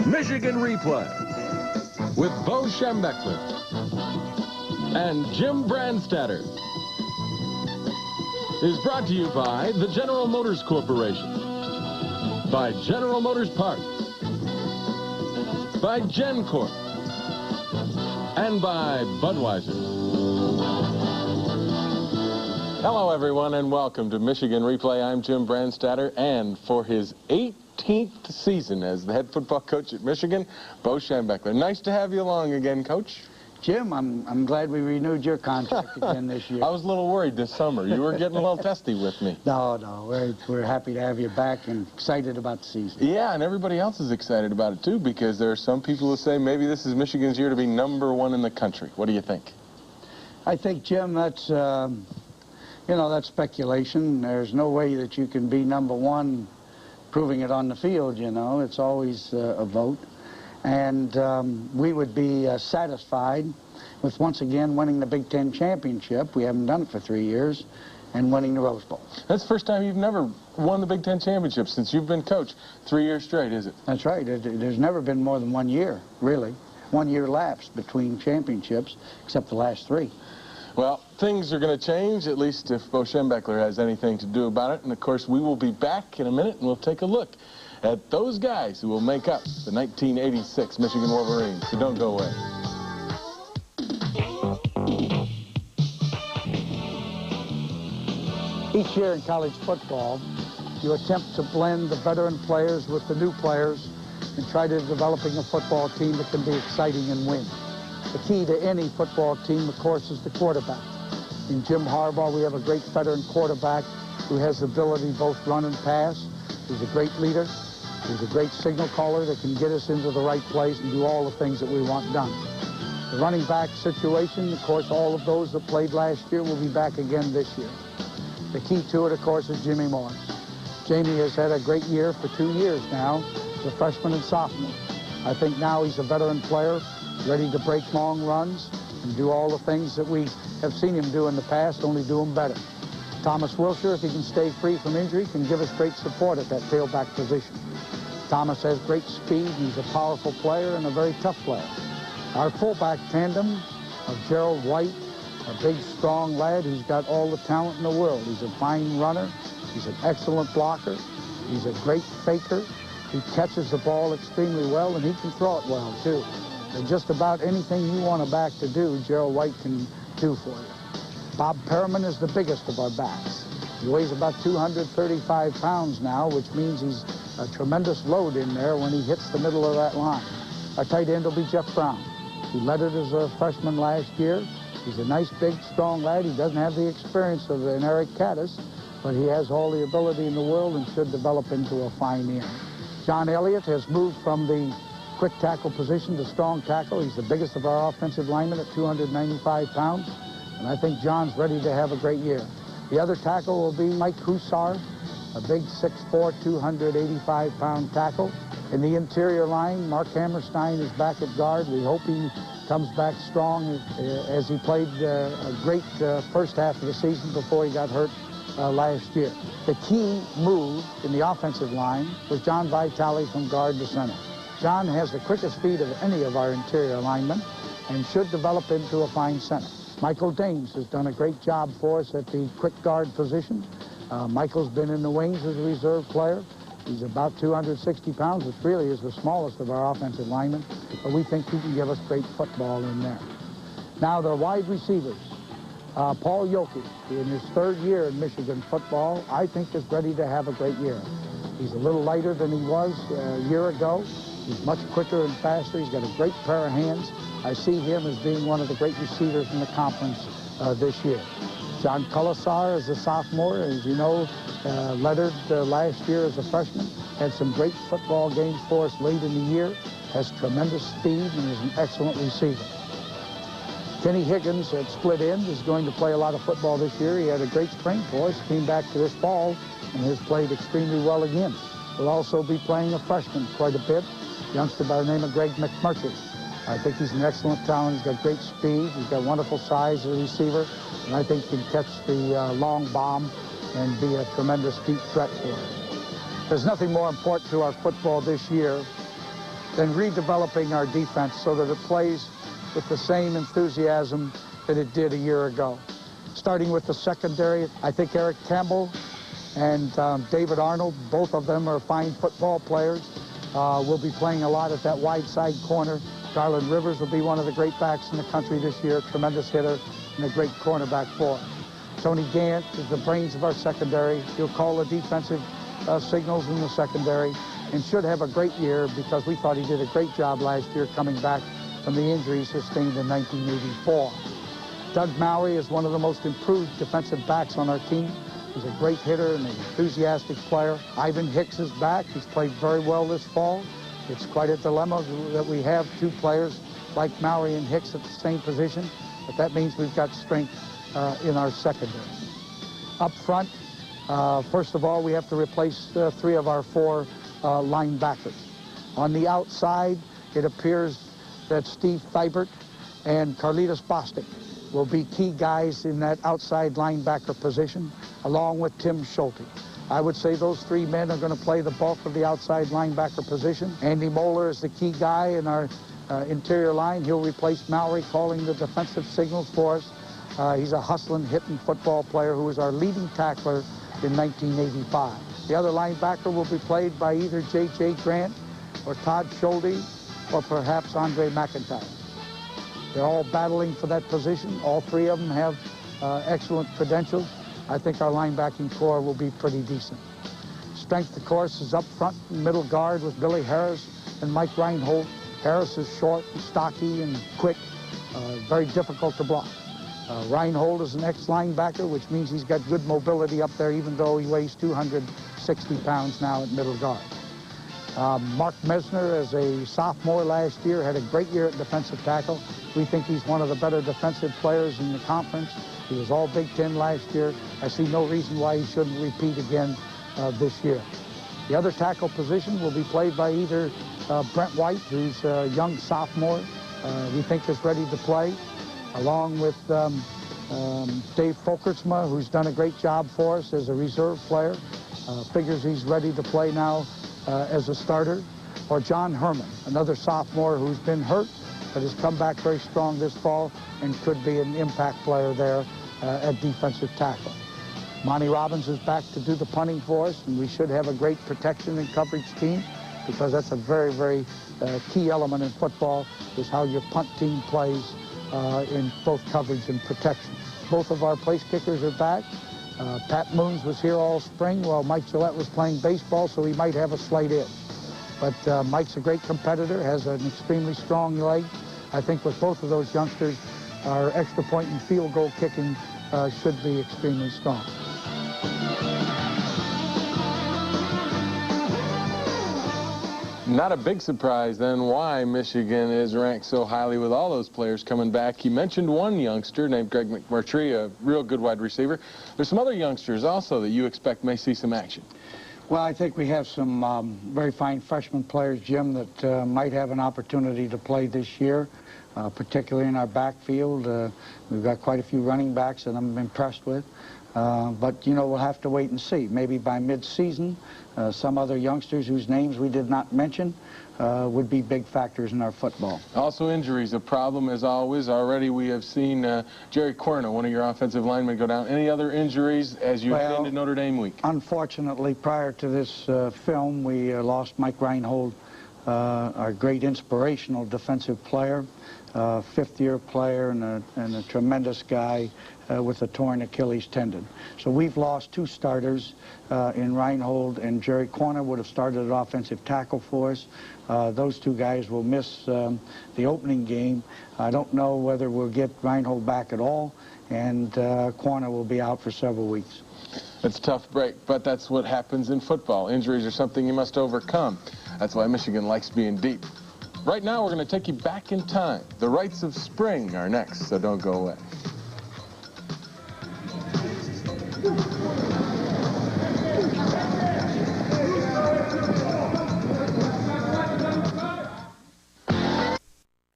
Michigan Replay with Bo Schembechler and Jim Brandstatter is brought to you by the General Motors Corporation, by General Motors Parts, by GenCorp, and by Budweiser. Hello, everyone, and welcome to Michigan Replay. I'm Jim Brandstatter, and for his 18th season as the head football coach at Michigan, Bo Schembechler. Nice to have you along again, Coach. Jim, I'm glad we renewed your contract again this year. I was a little worried this summer. You were getting a little testy with me. No, we're happy to have you back and excited about the season. Yeah, and everybody else is excited about it, too, because there are some people who say maybe this is Michigan's year to be #1 in the country. What do you think? I think, Jim, that's, that's speculation. There's no way that you can be #1 proving it on the field, It's always a vote. And we would be satisfied with, once again, winning the Big Ten championship. We haven't done it for 3 years, and winning the Rose Bowl. That's the first time you've never won the Big Ten championship since you've been coach. 3 years straight, is it? That's right. There's never been more than 1 year, really. 1 year lapse between championships, except the last 3. Well, things are going to change, at least if Bo Schembechler has anything to do about it. And, of course, we will be back in a minute, and we'll take a look at those guys who will make up the 1986 Michigan Wolverines. So don't go away. Each year in college football, you attempt to blend the veteran players with the new players and try to developing a football team that can be exciting and win. The key to any football team, of course, is the quarterback. In Jim Harbaugh, we have a great veteran quarterback who has the ability to both run and pass. He's a great leader. He's a great signal caller that can get us into the right place and do all the things that we want done. The running back situation, of course, all of those that played last year will be back again this year. The key to it, of course, is Jimmy Morris. Jamie has had a great year for 2 years now, as a freshman and sophomore. I think now he's a veteran player, ready to break long runs and do all the things that we have seen him do in the past, only do them better. Thomas Wilshire, if he can stay free from injury, can give us great support at that tailback position. Thomas has great speed. He's a powerful player and a very tough player. Our fullback tandem of Gerald White, a big, strong lad. He's got all the talent in the world. He's a fine runner. He's an excellent blocker. He's a great faker. He catches the ball extremely well, and he can throw it well, too. And just about anything you want a back to do, Gerald White can do for you. Bob Perriman is the biggest of our backs. He weighs about 235 pounds now, which means he's a tremendous load in there when he hits the middle of that line. Our tight end will be Jeff Brown. He led it as a freshman last year. He's a nice, big, strong lad. He doesn't have the experience of an Eric Caddis, but he has all the ability in the world and should develop into a fine end. John Elliott has moved from the quick tackle position to strong tackle. He's the biggest of our offensive linemen at 295 pounds, and I think John's ready to have a great year. The other tackle will be Mike Hussar, a big 6'4", 285-pound tackle. In the interior line, Mark Hammerstein is back at guard. We hope he comes back strong as he played a great first half of the season before he got hurt last year. The key move in the offensive line was John Vitale from guard to center. John has the quickest speed of any of our interior linemen and should develop into a fine center. Michael Dames has done a great job for us at the quick guard position. Michael's been in the wings as a reserve player. He's about 260 pounds, which really is the smallest of our offensive linemen, but we think he can give us great football in there. Now, the wide receivers. Paul Yoki, in his 3rd year in Michigan football, I think is ready to have a great year. He's a little lighter than he was a year ago. He's much quicker and faster. He's got a great pair of hands. I see him as being one of the great receivers in the conference this year. John Colasar is a sophomore. As you know, lettered last year as a freshman. Had some great football games for us late in the year. Has tremendous speed and is an excellent receiver. Kenny Higgins at split end is going to play a lot of football this year. He had a great spring for us, came back to this fall, and has played extremely well again. We'll also be playing a freshman quite a bit, youngster by the name of Greg McMurtry. I think he's an excellent talent. He's got great speed. He's got wonderful size as a receiver, and I think he can catch the long bomb and be a tremendous deep threat for us. There's nothing more important to our football this year then redeveloping our defense so that it plays with the same enthusiasm that it did a year ago. Starting with the secondary, I think Eric Campbell and David Arnold, both of them are fine football players. Will be playing a lot at that wide side corner. Garland Rivers will be one of the great backs in the country this year, tremendous hitter and a great cornerback for us. Tony Gant is the brains of our secondary. He'll call the defensive signals in the secondary and should have a great year because we thought he did a great job last year coming back from the injury sustained in 1984. Doug Mowry is one of the most improved defensive backs on our team. He's a great hitter and an enthusiastic player. Ivan Hicks is back. He's played very well this fall. It's quite a dilemma that we have two players like Mowry and Hicks at the same position, but that means we've got strength in our secondary. Up front, first of all, we have to replace 3 of our 4 linebackers. On the outside, it appears that Steve Thibert and Carlitos Bostic will be key guys in that outside linebacker position, along with Tim Schulte. I would say those 3 men are going to play the bulk of the outside linebacker position. Andy Moeller is the key guy in our interior line. He'll replace Mowry calling the defensive signals for us. He's a hustling, hitting football player who was our leading tackler in 1985. The other linebacker will be played by either J.J. Grant or Todd Schulte or perhaps Andre McIntyre. They're all battling for that position. All 3 of them have excellent credentials. I think our linebacking core will be pretty decent. Strength, of course, is up front and middle guard with Billy Harris and Mike Reinhold. Harris is short and stocky and quick, very difficult to block. Reinhold is an ex-linebacker, which means he's got good mobility up there, even though he weighs 260 pounds now at middle guard. Mark Mesner, as a sophomore last year, had a great year at defensive tackle. We think he's one of the better defensive players in the conference. He was all Big Ten last year. I see no reason why he shouldn't repeat again this year. The other tackle position will be played by either Brent White, who's a young sophomore, we think is ready to play, along with Dave Folkertsma, who's done a great job for us as a reserve player. Figures he's ready to play now as a starter. Or John Herman, another sophomore who's been hurt, but has come back very strong this fall and could be an impact player there at defensive tackle. Monty Robbins is back to do the punting for us, and we should have a great protection and coverage team because that's a very, very key element in football is how your punt team plays in both coverage and protection. Both of our place kickers are back. Pat Moons was here all spring while Mike Gillette was playing baseball, so he might have a slight in. But Mike's a great competitor, has an extremely strong leg. I think with both of those youngsters, our extra point and field goal kicking should be extremely strong. Not a big surprise, then, why Michigan is ranked so highly with all those players coming back. You mentioned one youngster named Greg McMurtry, a real good wide receiver. There's some other youngsters also that you expect may see some action. Well, I think we have some very fine freshman players, Jim, that might have an opportunity to play this year, particularly in our backfield. We've got quite a few running backs that I'm impressed with. But, you know, we'll have to wait and see. Maybe by mid-season, some other youngsters whose names we did not mention would be big factors in our football. Also injuries, a problem as always. Already we have seen Jerry Corno, one of your offensive linemen, go down. Any other injuries as you head into Notre Dame week? Unfortunately, prior to this film, we lost Mike Reinhold, our great inspirational defensive player, fifth-year player and a tremendous guy with a torn Achilles tendon. So we've lost 2 starters in Reinhold, and Jerry Corner would have started at offensive tackle for us. Those 2 guys will miss the opening game. I don't know whether we'll get Reinhold back at all, and Corner will be out for several weeks. It's a tough break, but that's what happens in football. Injuries are something you must overcome. That's why Michigan likes being deep. Right now, we're going to take you back in time. The Rites of Spring are next, so don't go away.